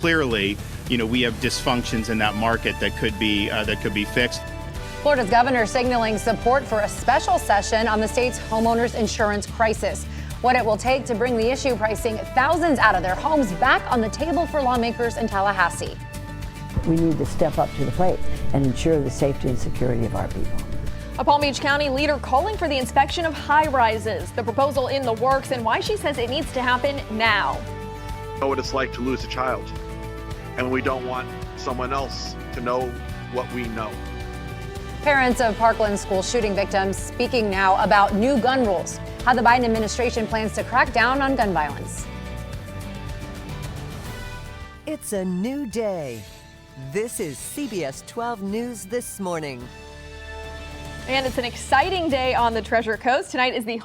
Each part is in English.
Clearly, we have dysfunctions in that market that could be fixed. Florida's governor signaling support for a special session on the state's homeowners insurance crisis. What it will take to bring the issue pricing thousands out of their homes back on the table for lawmakers in Tallahassee. We need to step up to the plate and ensure the safety and security of our people. A Palm Beach County leader calling for the inspection of high-rises, the proposal in the works, and why she says it needs to happen now. Know what it's like to lose a child, and we don't want someone else to know what we know. Parents of Parkland school shooting victims speaking now about new gun rules, how the Biden administration plans to crack down on gun violence. It's a new day. This is CBS 12 News This Morning. And it's an exciting day on the Treasure Coast. Tonight is the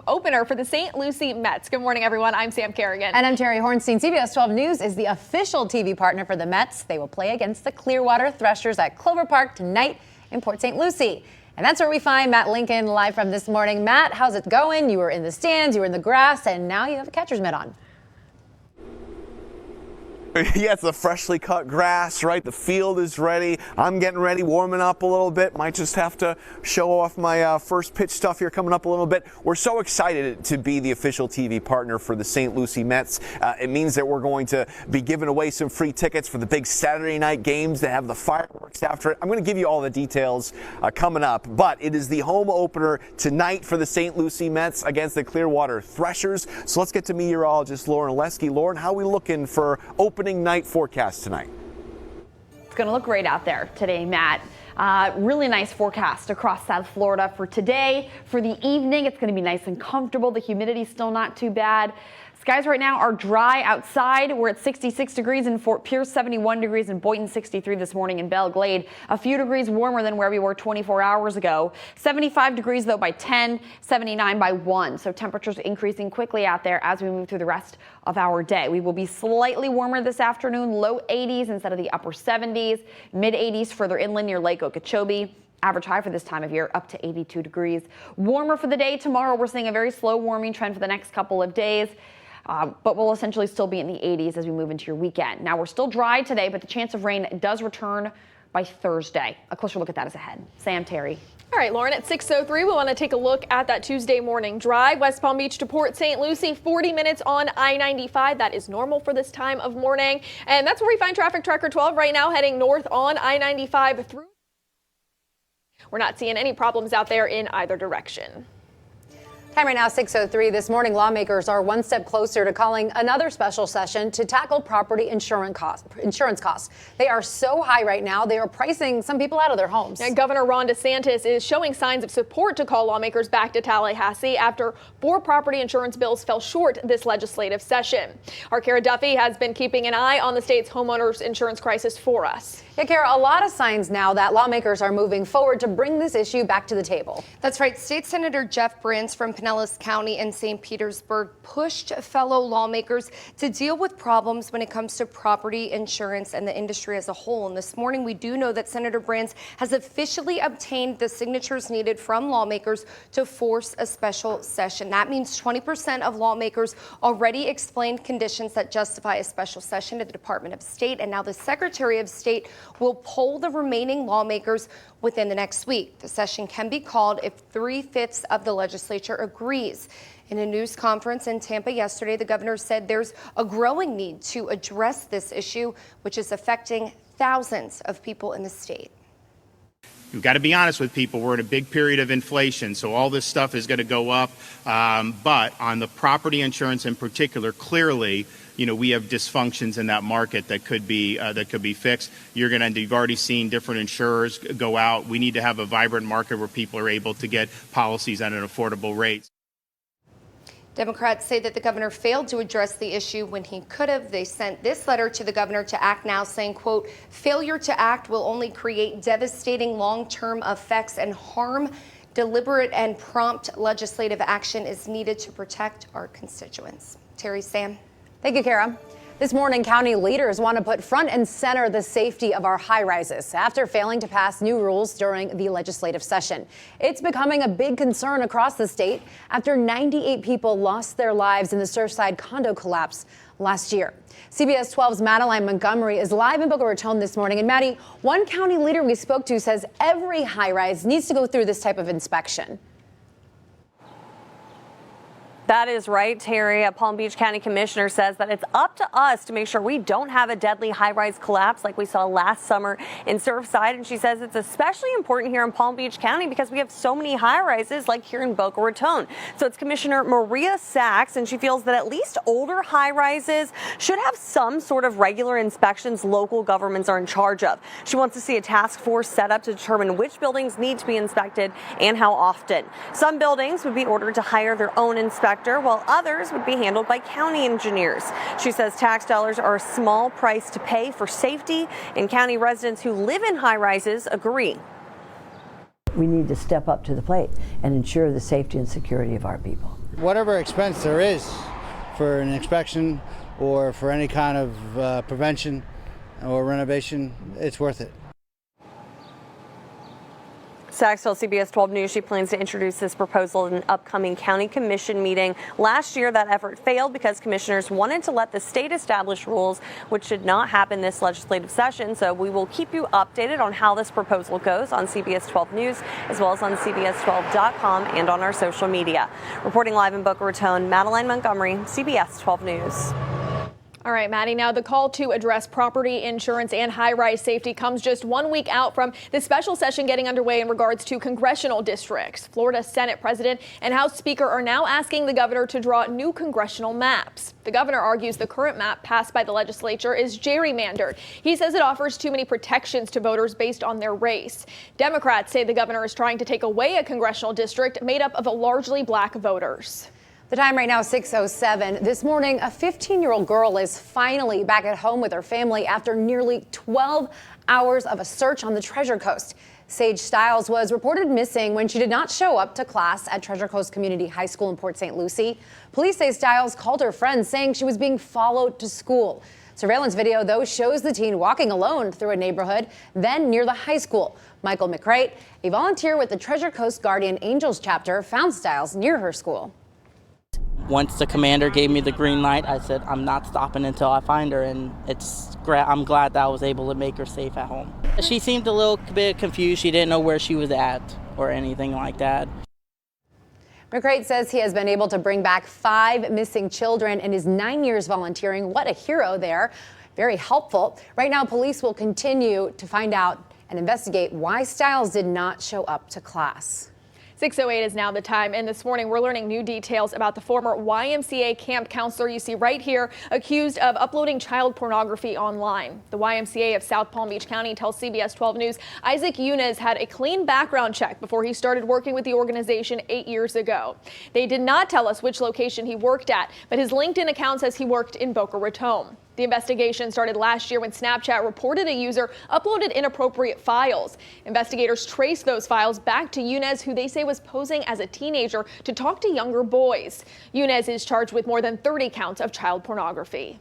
opener for the St. Lucie Mets. Good morning, everyone. I'm Sam Kerrigan. And I'm Terry Hornstein. CBS 12 News is the official TV partner for the Mets. They will play against the Clearwater Threshers at Clover Park tonight in Port St. Lucie. And that's where we find Matt Lincoln live from this morning. Matt, how's it going? You were in the stands, you were in the grass, and now you have a catcher's mitt on. Yeah, it's the freshly cut grass, right? The field is ready. I'm getting ready, warming up a little bit. Might just have to show off my first pitch stuff here coming up a little bit. We're so excited to be the official TV partner for the St. Lucie Mets. It means that we're going to be giving away some free tickets for the big Saturday night games that have the fireworks after it. I'm going to give you all the details coming up, but it is the home opener tonight for the St. Lucie Mets against the Clearwater Threshers. So let's get to meteorologist Lauren Oleski. Lauren, how are we looking for opening night forecast tonight? It's going to look great out there today, Matt. Really nice forecast across South Florida for today. For the evening, it's going to be nice and comfortable. The humidity's still not too bad. Skies right now are dry outside. We're at 66 degrees in Fort Pierce, 71 degrees in Boynton, 63 this morning in Belle Glade. A few degrees warmer than where we were 24 hours ago. 75 degrees, though, by 10, 79 by 1. So temperatures increasing quickly out there as we move through the rest of our day. We will be slightly warmer this afternoon, low 80s instead of the upper 70s, mid 80s further inland near Lake Okeechobee. Average high for this time of year up to 82 degrees. Warmer for the day tomorrow. We're seeing a very slow warming trend for the next couple of days. But we'll essentially still be in the 80s as we move into your weekend. Now, we're still dry today, but the chance of rain does return by Thursday. A closer look at that is ahead. Sam, Terry. All right, Lauren, at 6:03, we want to take a look at that Tuesday morning drive. West Palm Beach to Port St. Lucie, 40 minutes on I-95. That is normal for this time of morning. And that's where we find traffic tracker 12 right now heading north on I-95 through. We're not seeing any problems out there in either direction. Time right now, 6:03. This morning, lawmakers are one step closer to calling another special session to tackle property insurance costs. They are so high right now, they are pricing some people out of their homes. And Governor Ron DeSantis is showing signs of support to call lawmakers back to Tallahassee after 4 property insurance bills fell short this legislative session. Our Kara Duffy has been keeping an eye on the state's homeowners insurance crisis for us. Yeah, Kara, a lot of signs now that lawmakers are moving forward to bring this issue back to the table. That's right. State Senator Jeff Brands from Pinellas County and St. Petersburg pushed fellow lawmakers to deal with problems when it comes to property insurance and the industry as a whole. And this morning, we do know that Senator Brands has officially obtained the signatures needed from lawmakers to force a special session. That means 20% of lawmakers already explained conditions that justify a special session to the Department of State. And now the Secretary of State will poll the remaining lawmakers within the next week. The session can be called if 3/5 of the legislature agrees. In a news conference in Tampa yesterday, the governor said there's a growing need to address this issue, which is affecting thousands of people in the state. You've got to be honest with people. We're in a big period of inflation, so all this stuff is going to go up. But on the property insurance in particular, clearly, we have dysfunctions in that market that could be fixed. You've already seen different insurers go out. We need to have a vibrant market where people are able to get policies at an affordable rate. Democrats say that the governor failed to address the issue when he could have. They sent this letter to the governor to act now, saying, quote, failure to act will only create devastating long-term effects and harm. Deliberate and prompt legislative action is needed to protect our constituents. Terry, Sam. Thank you, Kara. This morning, county leaders want to put front and center the safety of our high rises after failing to pass new rules during the legislative session. It's becoming a big concern across the state after 98 people lost their lives in the Surfside condo collapse last year. CBS 12's Madeline Montgomery is live in Boca Raton this morning. And Maddie, one county leader we spoke to says every high rise needs to go through this type of inspection. That is right, Terry. A Palm Beach County Commissioner says that it's up to us to make sure we don't have a deadly high-rise collapse like we saw last summer in Surfside. And she says it's especially important here in Palm Beach County because we have so many high-rises like here in Boca Raton. So it's Commissioner Maria Sachs, and she feels that at least older high-rises should have some sort of regular inspections local governments are in charge of. She wants to see a task force set up to determine which buildings need to be inspected and how often. Some buildings would be ordered to hire their own inspector, while others would be handled by county engineers. She says tax dollars are a small price to pay for safety, and county residents who live in high-rises agree. We need to step up to the plate and ensure the safety and security of our people. Whatever expense there is for an inspection or for any kind of prevention or renovation, it's worth it. Sachs told CBS 12 News she plans to introduce this proposal in an upcoming county commission meeting. Last year, that effort failed because commissioners wanted to let the state establish rules, which should not happen this legislative session. So we will keep you updated on how this proposal goes on CBS 12 News, as well as on CBS12.com and on our social media. Reporting live in Boca Raton, Madeline Montgomery, CBS 12 News. All right, Maddie, now the call to address property insurance and high-rise safety comes just 1 week out from the special session getting underway in regards to congressional districts. Florida Senate President and House Speaker are now asking the governor to draw new congressional maps. The governor argues the current map passed by the legislature is gerrymandered. He says it offers too many protections to voters based on their race. Democrats say the governor is trying to take away a congressional district made up of largely black voters. The time right now, 6:07. This morning, a 15-year-old girl is finally back at home with her family after nearly 12 hours of a search on the Treasure Coast. Sage Stiles was reported missing when she did not show up to class at Treasure Coast Community High School in Port St. Lucie. Police say Stiles called her friends saying she was being followed to school. Surveillance video, though, shows the teen walking alone through a neighborhood, then near the high school. Michael McCrate, a volunteer with the Treasure Coast Guardian Angels chapter, found Stiles near her school. Once the commander gave me the green light, I said, I'm not stopping until I find her, and I'm glad that I was able to make her safe at home. She seemed a little bit confused. She didn't know where she was at or anything like that. McCrate says he has been able to bring back 5 missing children in his 9 years volunteering. What a hero there. Very helpful. Right now, police will continue to find out and investigate why Stiles did not show up to class. 6:08 is now the time, and this morning we're learning new details about the former YMCA camp counselor you see right here, accused of uploading child pornography online. The YMCA of South Palm Beach County tells CBS 12 News Isaac Yunez had a clean background check before he started working with the organization 8 years ago. They did not tell us which location he worked at, but his LinkedIn account says he worked in Boca Raton. The investigation started last year when Snapchat reported a user uploaded inappropriate files. Investigators traced those files back to Yunez, who they say was posing as a teenager to talk to younger boys. Yunez is charged with more than 30 counts of child pornography.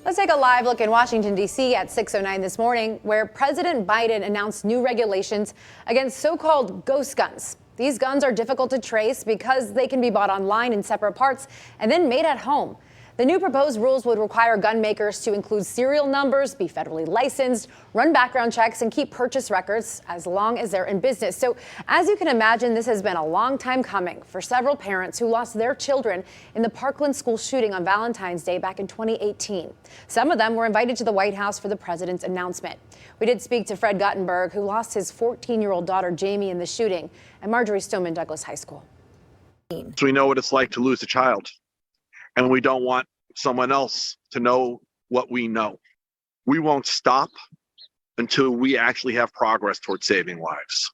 Let's take a live look in Washington, D.C. at 6:09 this morning, where President Biden announced new regulations against so-called ghost guns. These guns are difficult to trace because they can be bought online in separate parts and then made at home. The new proposed rules would require gun makers to include serial numbers, be federally licensed, run background checks, and keep purchase records as long as they're in business. So as you can imagine, this has been a long time coming for several parents who lost their children in the Parkland school shooting on Valentine's Day back in 2018. Some of them were invited to the White House for the president's announcement. We did speak to Fred Guttenberg, who lost his 14-year-old daughter Jamie in the shooting at Marjorie Stoneman Douglas High School. So we know what it's like to lose a child. And we don't want someone else to know what we know. We won't stop until we actually have progress towards saving lives.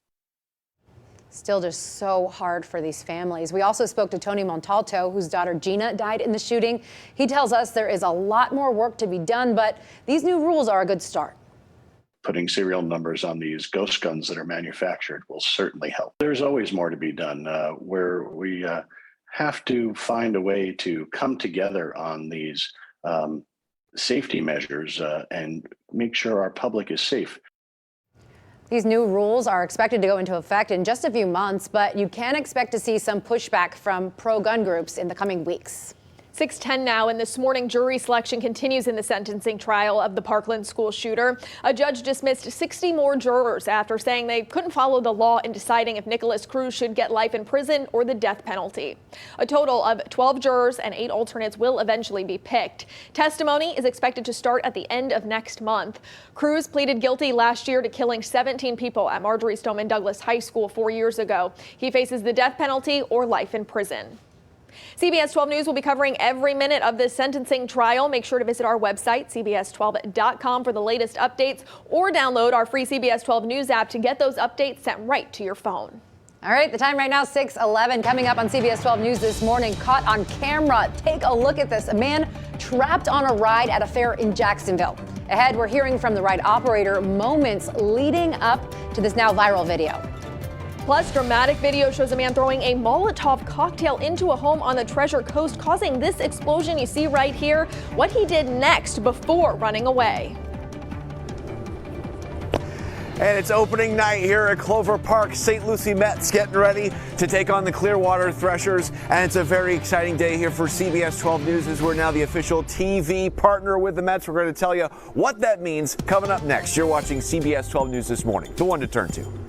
Still just so hard for these families. We also spoke to Tony Montalto, whose daughter Gina died in the shooting. He tells us there is a lot more work to be done, but these new rules are a good start. Putting serial numbers on these ghost guns that are manufactured will certainly help. There's always more to be done where we have to find a way to come together on these safety measures and make sure our public is safe. These new rules are expected to go into effect in just a few months, but you can expect to see some pushback from pro-gun groups in the coming weeks. 6:10 now, and this morning jury selection continues in the sentencing trial of the Parkland school shooter. A judge dismissed 60 more jurors after saying they couldn't follow the law in deciding if Nikolas Cruz should get life in prison or the death penalty. A total of 12 jurors and 8 alternates will eventually be picked. Testimony is expected to start at the end of next month. Cruz pleaded guilty last year to killing 17 people at Marjory Stoneman Douglas High School 4 years ago. He faces the death penalty or life in prison. CBS 12 News will be covering every minute of this sentencing trial. Make sure to visit our website, cbs12.com, for the latest updates, or download our free CBS 12 News app to get those updates sent right to your phone. All right, the time right now, 6:11. Coming up on CBS 12 News this morning, caught on camera. Take a look at this. A man trapped on a ride at a fair in Jacksonville. Ahead, we're hearing from the ride operator moments leading up to this now viral video. Plus, dramatic video shows a man throwing a Molotov cocktail into a home on the Treasure Coast, causing this explosion you see right here. What he did next before running away. And it's opening night here at Clover Park. St. Lucie Mets getting ready to take on the Clearwater Threshers. And it's a very exciting day here for CBS 12 News as we're now the official TV partner with the Mets. We're going to tell you what that means coming up next. You're watching CBS 12 News this morning, the one to turn to.